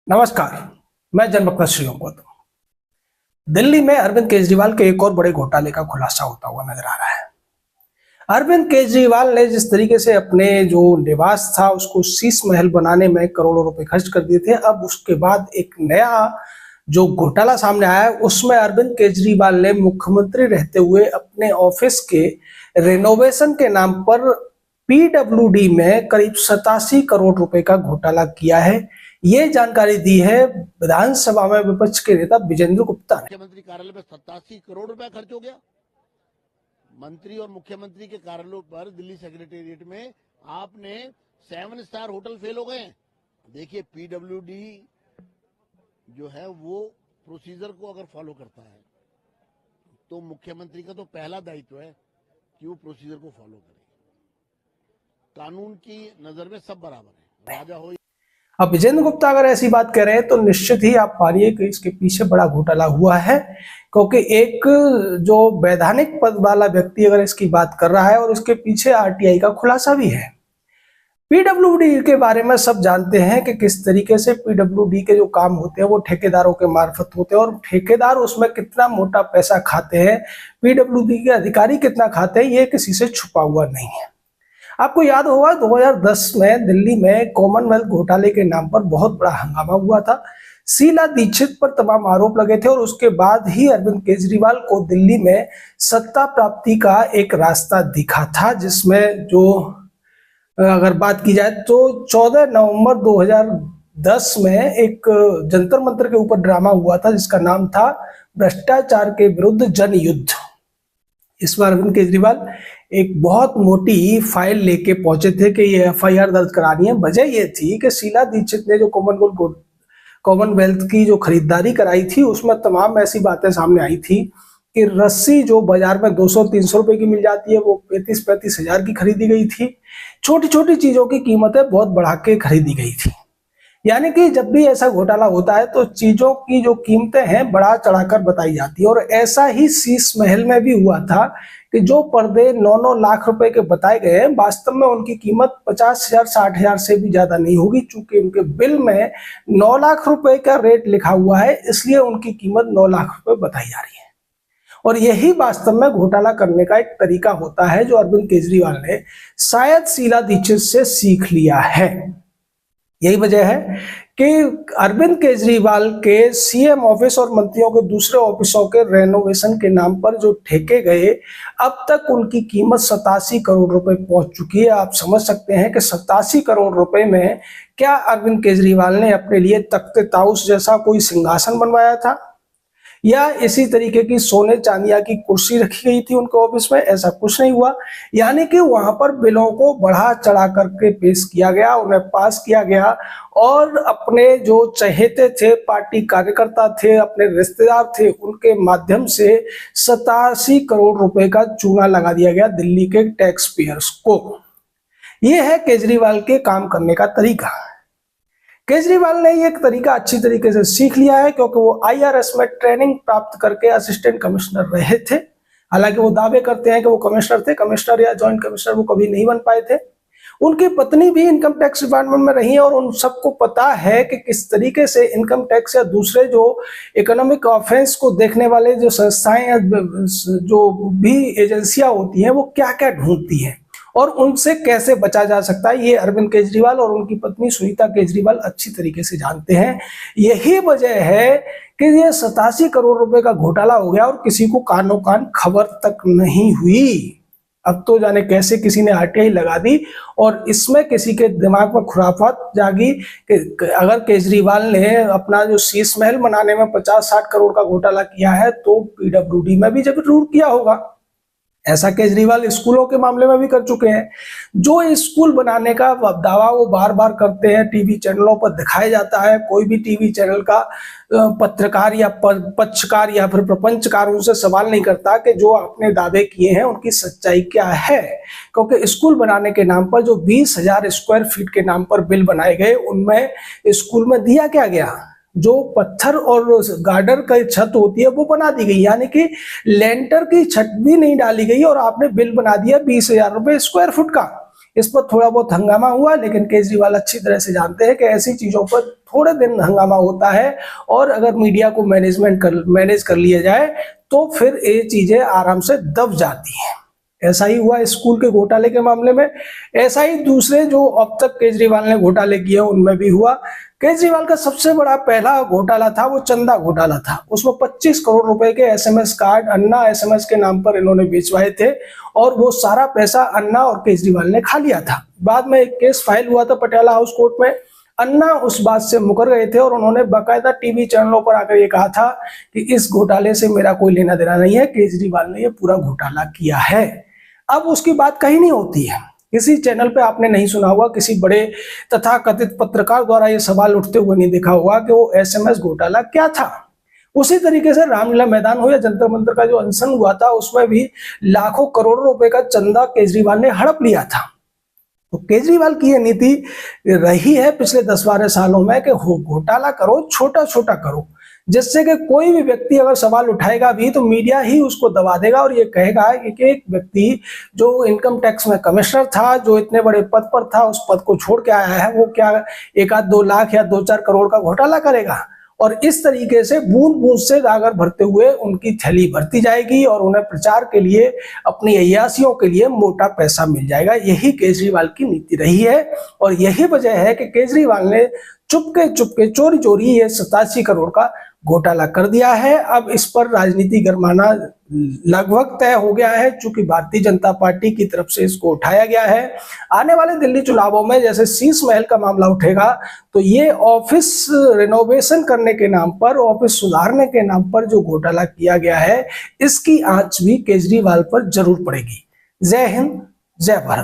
नमस्कार। मैं जनभक्त श्रीओम गौतम। दिल्ली में अरविंद केजरीवाल के एक और बड़े घोटाले का खुलासा होता हुआ नजर आ रहा है। अरविंद केजरीवाल ने जिस तरीके से अपने जो निवास था उसको शीश महल बनाने में करोड़ों रुपए खर्च कर दिए थे, अब उसके बाद एक नया जो घोटाला सामने आया है उसमें अरविंद केजरीवाल ने मुख्यमंत्री रहते हुए अपने ऑफिस के रेनोवेशन के नाम पर पीडब्ल्यूडी में करीब 87 करोड़ रुपए का घोटाला किया है। ये जानकारी दी है विधानसभा में विपक्ष के नेता विजेंद्र गुप्ता ने। मुख्यमंत्री कार्यालय में 87 करोड़ रुपया खर्च हो गया। मंत्री और मुख्यमंत्री के कार्यालयों पर दिल्ली सेक्रेटेरिएट में आपने 7 स्टार होटल फेल हो गए। देखिए, पीडब्ल्यूडी जो है वो प्रोसीजर को अगर फॉलो करता है तो मुख्यमंत्री का तो पहला दायित्व है कि वो प्रोसीजर को फॉलो करे। कानून की नजर में सब बराबर है, राजा हो। अब विजेंद्र गुप्ता अगर ऐसी बात कह रहे हैं तो निश्चित ही आप मानिए कि इसके पीछे बड़ा घोटाला हुआ है, क्योंकि एक जो वैधानिक पद वाला व्यक्ति अगर इसकी बात कर रहा है और इसके पीछे आरटीआई का खुलासा भी है। पीडब्ल्यूडी के बारे में सब जानते हैं कि किस तरीके से पीडब्ल्यूडी के जो काम होते हैं वो ठेकेदारों के मार्फत होते हैं और ठेकेदार उसमें कितना मोटा पैसा खाते हैं, पीडब्ल्यूडी के अधिकारी कितना खाते हैं, ये किसी से छुपा हुआ नहीं है। आपको याद होगा 2010 में दिल्ली में कॉमनवेल्थ घोटाले के नाम पर बहुत बड़ा हंगामा हुआ था। शीला दीक्षित पर तमाम आरोप लगे थे और उसके बाद ही अरविंद केजरीवाल को दिल्ली में सत्ता प्राप्ति का एक रास्ता दिखा था, जिसमें जो अगर बात की जाए तो 14 नवंबर 2010 में एक जंतर मंतर के ऊपर ड्रामा हुआ था जिसका नाम था भ्रष्टाचार के विरुद्ध जनयुद्ध। इस बार अरविंद केजरीवाल एक बहुत मोटी फाइल लेके पहुंचे थे कि ये एफआईआर दर्ज करानी है। वजह ये थी कि शीला दीक्षित ने जो कॉमनवेल्थ की जो खरीदारी कराई थी उसमें तमाम ऐसी बातें सामने आई थी कि रस्सी जो बाजार में 200-300 रुपए की मिल जाती है वो 35-35 हजार की खरीदी गई थी। छोटी छोटी चीजों की कीमतें बहुत बढ़ा के खरीदी गई थी। यानी कि जब भी ऐसा घोटाला होता है तो चीजों की जो कीमतें हैं बढ़ा चढ़ाकर बताई जाती है, और ऐसा ही शीश महल में भी हुआ था कि जो पर्दे 9-9 लाख रुपए के बताए गए हैं वास्तव में उनकी कीमत 50,000 60,000 से भी ज्यादा नहीं होगी। चूंकि उनके बिल में 9 लाख रुपए का रेट लिखा हुआ है इसलिए उनकी कीमत 9 लाख रुपए बताई जा रही है। और यही वास्तव में घोटाला करने का एक तरीका होता है जो अरविंद केजरीवाल ने शायद शीला दीक्षित से सीख लिया है। यही वजह है कि अरविंद केजरीवाल के सीएम ऑफिस और मंत्रियों के दूसरे ऑफिसों के रेनोवेशन के नाम पर जो ठेके गए, अब तक उनकी कीमत 87 करोड़ रुपए पहुंच चुकी है। आप समझ सकते हैं कि 87 करोड़ रुपए में क्या अरविंद केजरीवाल ने अपने लिए तख्ते ताउस जैसा कोई सिंहासन बनवाया था या इसी तरीके की सोने चांदिया की कुर्सी रखी गई थी उनके ऑफिस में? ऐसा कुछ नहीं हुआ। यानी कि वहां पर बिलों को बढ़ा चढ़ा करके पेश किया गया, उन्हें पास किया गया और अपने जो चहेते थे, पार्टी कार्यकर्ता थे, अपने रिश्तेदार थे, उनके माध्यम से 87 करोड़ रुपए का चूना लगा दिया गया दिल्ली के टैक्स पेयर्स को। यह है केजरीवाल के काम करने का तरीका। केजरीवाल ने एक तरीका अच्छी तरीके से सीख लिया है, क्योंकि वो आईआरएस में ट्रेनिंग प्राप्त करके असिस्टेंट कमिश्नर रहे थे। हालांकि वो दावे करते हैं कि वो कमिश्नर थे, कमिश्नर या जॉइंट कमिश्नर वो कभी नहीं बन पाए थे। उनकी पत्नी भी इनकम टैक्स डिपार्टमेंट में रही है और उन सबको पता है कि किस तरीके से इनकम टैक्स या दूसरे जो इकोनॉमिक ऑफेंस को देखने वाले जो संस्थाएं या जो भी एजेंसियां होती हैं वो क्या क्या ढूंढती हैं और उनसे कैसे बचा जा सकता है, ये अरविंद केजरीवाल और उनकी पत्नी सुनीता केजरीवाल अच्छी तरीके से जानते हैं। यही वजह है कि ये 87 करोड़ रुपए का घोटाला हो गया और किसी को कानो कान खबर तक नहीं हुई। अब तो जाने कैसे किसी ने आरटीआई लगा दी और इसमें किसी के दिमाग में खुराफात जागी कि अगर केजरीवाल ने अपना जो शीश महल बनाने में 50-60 करोड़ का घोटाला किया है तो पीडब्ल्यूडी में भी जरूर किया होगा। ऐसा केजरीवाल स्कूलों के मामले में भी कर चुके हैं। जो स्कूल बनाने का दावा वो बार बार करते हैं, टीवी चैनलों पर दिखाया जाता है। कोई भी टीवी चैनल का पत्रकार या पक्षकार या फिर प्रपंचकार उनसे सवाल नहीं करता कि जो आपने दावे किए हैं उनकी सच्चाई क्या है, क्योंकि स्कूल बनाने के नाम पर जो 20,000 स्क्वायर फीट के नाम पर बिल बनाए गए उनमें स्कूल में दिया क्या गया? जो पत्थर और गार्डर की छत होती है वो बना दी गई, यानी कि लेंटर की छत भी नहीं डाली गई और आपने बिल बना दिया 20,000 रुपए स्क्वायर फुट का। इस पर थोड़ा बहुत हंगामा हुआ, लेकिन केजरीवाल अच्छी तरह से जानते हैं कि ऐसी चीजों पर थोड़े दिन हंगामा होता है और अगर मीडिया को मैनेज कर लिया जाए तो फिर ये चीजें आराम से दब जाती हैं। ऐसा ही हुआ स्कूल के घोटाले के मामले में, ऐसा ही दूसरे जो अब तक केजरीवाल ने घोटाले किए उनमें भी हुआ। केजरीवाल का सबसे बड़ा पहला घोटाला था वो चंदा घोटाला था। उसमें 25 करोड़ रुपए के एसएमएस कार्ड अन्ना एसएमएस के नाम पर इन्होंने बेचवाए थे और वो सारा पैसा अन्ना और केजरीवाल ने खा लिया था। बाद में एक केस फाइल हुआ था पटियाला हाउस कोर्ट में। अन्ना उस बात से मुकर गए थे और उन्होंने बाकायदा टीवी चैनलों पर आकर ये कहा था कि इस घोटाले से मेरा कोई लेना देना नहीं है, केजरीवाल ने ये पूरा घोटाला किया है। अब उसकी बात कहीं नहीं होती है, किसी चैनल पे आपने नहीं सुना होगा, किसी बड़े तथाकथित पत्रकार द्वारा ये सवाल उठते हुए नहीं देखा होगा कि वो एसएमएस घोटाला क्या था। उसी तरीके से रामलीला मैदान हो या जंतर मंतर का जो अनशन हुआ था, उसमें भी लाखों करोड़ों रुपए का चंदा केजरीवाल ने हड़प लिया था। तो केजरीवाल की ये नीति रही है पिछले 10-12 सालों में कि घोटाला करो, छोटा छोटा करो, जिससे कि कोई भी व्यक्ति अगर सवाल उठाएगा भी तो मीडिया ही उसको दबा देगा और ये कहेगा कि एक व्यक्ति जो इनकम टैक्स में कमिश्नर था, जो इतने बड़े पद पर था, उस पद को छोड़ के आया है, वो क्या 1-2 लाख या 2-4 करोड़ का घोटाला करेगा। और इस तरीके से बूंद बूंद से गागर भरते हुए उनकी थैली भरती जाएगी और उन्हें प्रचार के लिए, अपनी अय्यासियों के लिए मोटा पैसा मिल जाएगा। यही केजरीवाल की नीति रही है और यही वजह है कि केजरीवाल ने चुपके चोरी चोरी ये 87 करोड़ का घोटाला कर दिया है। अब इस पर राजनीति गरमाना लगभग तय हो गया है, चूंकि भारतीय जनता पार्टी की तरफ से इसको उठाया गया है। आने वाले दिल्ली चुनावों में जैसे शीश महल का मामला उठेगा तो ये ऑफिस रिनोवेशन करने के नाम पर, ऑफिस सुधारने के नाम पर जो घोटाला किया गया है, इसकी आंच भी केजरीवाल पर जरूर पड़ेगी। जय हिंद, जय भारत।